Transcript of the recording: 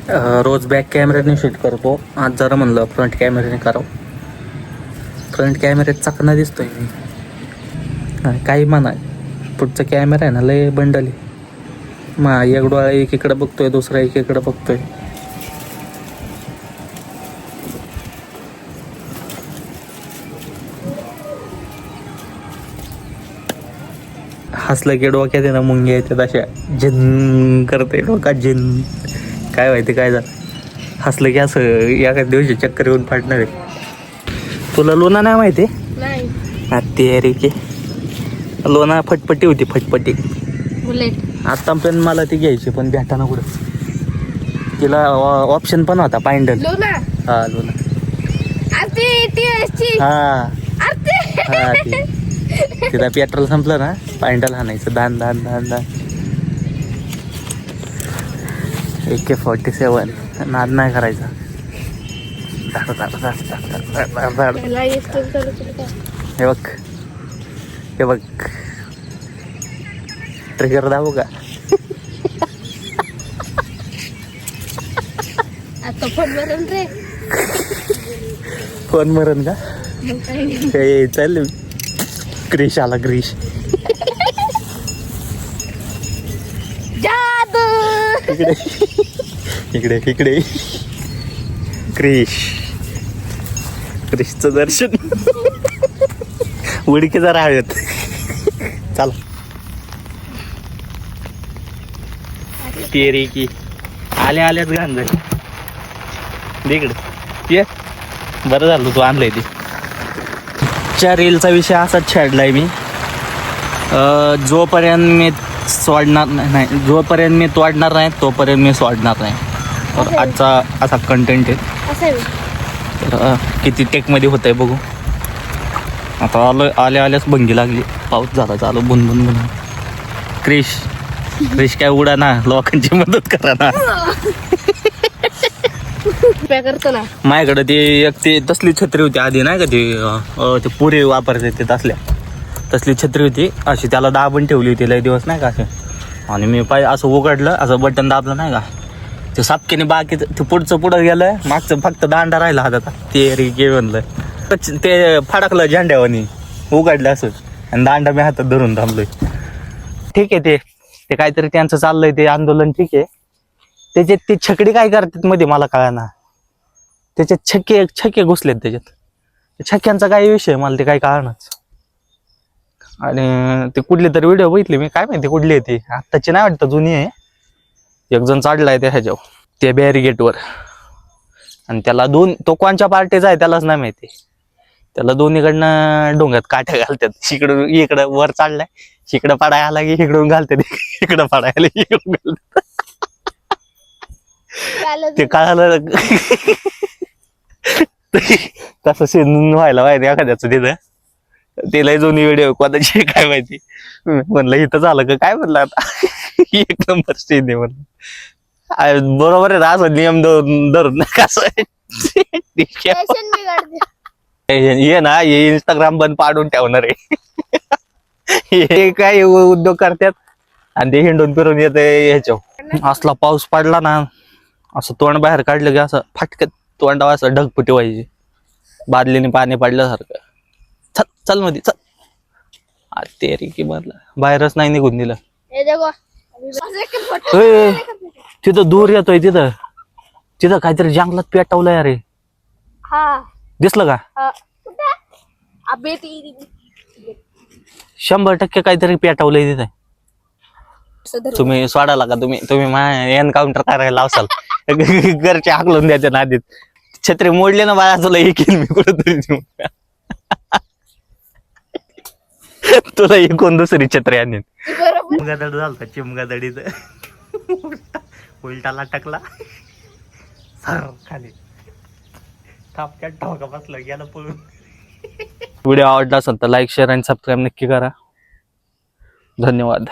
रोज back कॅमेऱ्याने shoot करतो. आज जरा म्हणलं फ्रंट कॅमेऱ्याने करावं. फ्रंट कॅमेऱ्यात चाकणा दिसतोय मी. काही म्हणा, पुढचा कॅमेरा आहे ना लय बंडल आहे. एक डोळा एकीकडे बघतोय, दुसरा एकीकडे बघतोय. हसलं की डोक्यात आहे ना मुंग्या येतात अशा, जिन करते डोका जिन. काय माहिती काय झालं, हसलं की असं एका दिवशी चक्कर येऊन फाटणार आहे. तुला लोणा नाही माहिती? ते रे की लोणा फटपटी होती, फटपटी बुलेट. आतापर्यंत मला ती घ्यायची पण भेटा ना कुठं. तिला ऑप्शन पण होता पायंडल. हा लोणा. हा तिला पेट्रोल संपलं ना, पायंडल हाणायचं दान दान दान दान. AK-47 नाद नाही करायचा. हे बघ, हे बघ, ट्रिगर दाबू का? आता फोन मरण रे. फोन मरण का? चल क्रिश आला, क्रिश. इकडे इकडे इकडे क्रिश. क्रिशचं दर्शन. उडकी जरा हवेत. चला तेरी की आल्या आल्याच घाण झाली इकडे ये. बरं झालं तू आणलंय ते. रीलचा विषय असाच छेडलाय मी. जोपर्यंत मी सोडणार नाही, जोपर्यंत मी तोडणार नाही तोपर्यंत मी सोडणार नाही. तर आजचा असा कंटेंट आहे. तर किती टेकमध्ये होत आहे बघू. आता आल्या आल्याच भंगी लागली. पाऊस झाला चालू बुन बुन बुन. क्रिश क्रिश काय उडा ना, लोकांची मदत करा ना. करतो ना माझ्याकडे ते एक ते तसली छत्री होती आधी नाही का, ते पुरे वापरते ते तसल्या तसली छत्री होती अशी. त्याला दाबून ठेवली होती लय दिवस नाही का असे. आणि मी पाय असं उघडलं, असं बटन दाबलं नाही का, ते सापकेने बाकी ते पुढचं पुढं गेलं, मागचं फक्त दांडा राहिला हातात. ते रे गे म्हणलं ते फडकलं झेंड्यावानी, उघडलं असं आणि दांडा मी हातात धरून थांबलोय. ठीक आहे, ते काहीतरी त्यांचं चाललंय ते आंदोलन. ठीक आहे, त्याच्यात ते छकडी काय करतात मध्ये मला कळना. त्याच्यात छक्के घुसलेत त्याच्यात. छक्क्यांचा काय विषय मला ते काही कळनाच. आणि ते कुठली तरी व्हिडिओ बघितली मी, काय माहिती कुठली आहे ती, आत्ताची नाही वाटतं, जुनी आहे. एक जण चढलाय त्या ह्याच्यावर, त्या बॅरिगेटवर, आणि त्याला तो कोणच्या पार्टीचा आहे त्यालाच नाही माहिती. त्याला दोन्हीकडनं डोंग्यात काठ्या घालतात. इकडं वर चढलाय, इकडं पडायला आला की इकडून घालतात, इकडं पडायला इकडून घालतात. ते कळालं तसं शेण व्हायला पाहिजे एखाद्याचं तिथं. तिला जुनी व्हिडिओ कोणाची काय माहिती. म्हणलं इथं झालं का काय, म्हणलं आता एक नंबर सीन आहे म्हणलं. बरोबर आहे, असं नियम धरून कसं ये ना, हे इंस्टाग्राम बंद पाडून ठेवणार आहे. हे काय उद्योग करतात आणि ते हिंडून फिरून येत ह्याच्यावर. असला पाऊस पडला ना, असं तोंड बाहेर काढलं की असं फटक्यात तोंडावर असं ढगफुटी व्हायची, बादलीने पाणी पडल्यासारखं. चल चल मध्ये चल. ते रे की म्हणलं बाहेरच नाही निघून दिलं. तिथं दूर येतोय, तिथं काहीतरी जंगलात पेटवलंय. अरे दिसलं का? 100% काहीतरी पेटवलंय तिथं. तुम्ही सोडाला का? तुम्ही एनकाउंटर करायला लावसाल. घरचे हाकलून द्यायचे ना आधीच. छत्री मोडले ना बाळा, तुला येईल मी कुठंतरी. तुला एकूण दुसरी छत्री आणीन. चिमगादड झालता, चिमगादडीच उलटाला टाकला खाली, थापक्यात ठोका बसला, गेला पळून. व्हिडिओ आवडला असेल तर लाईक, शेअर आणि सबस्क्राईब नक्की करा. धन्यवाद.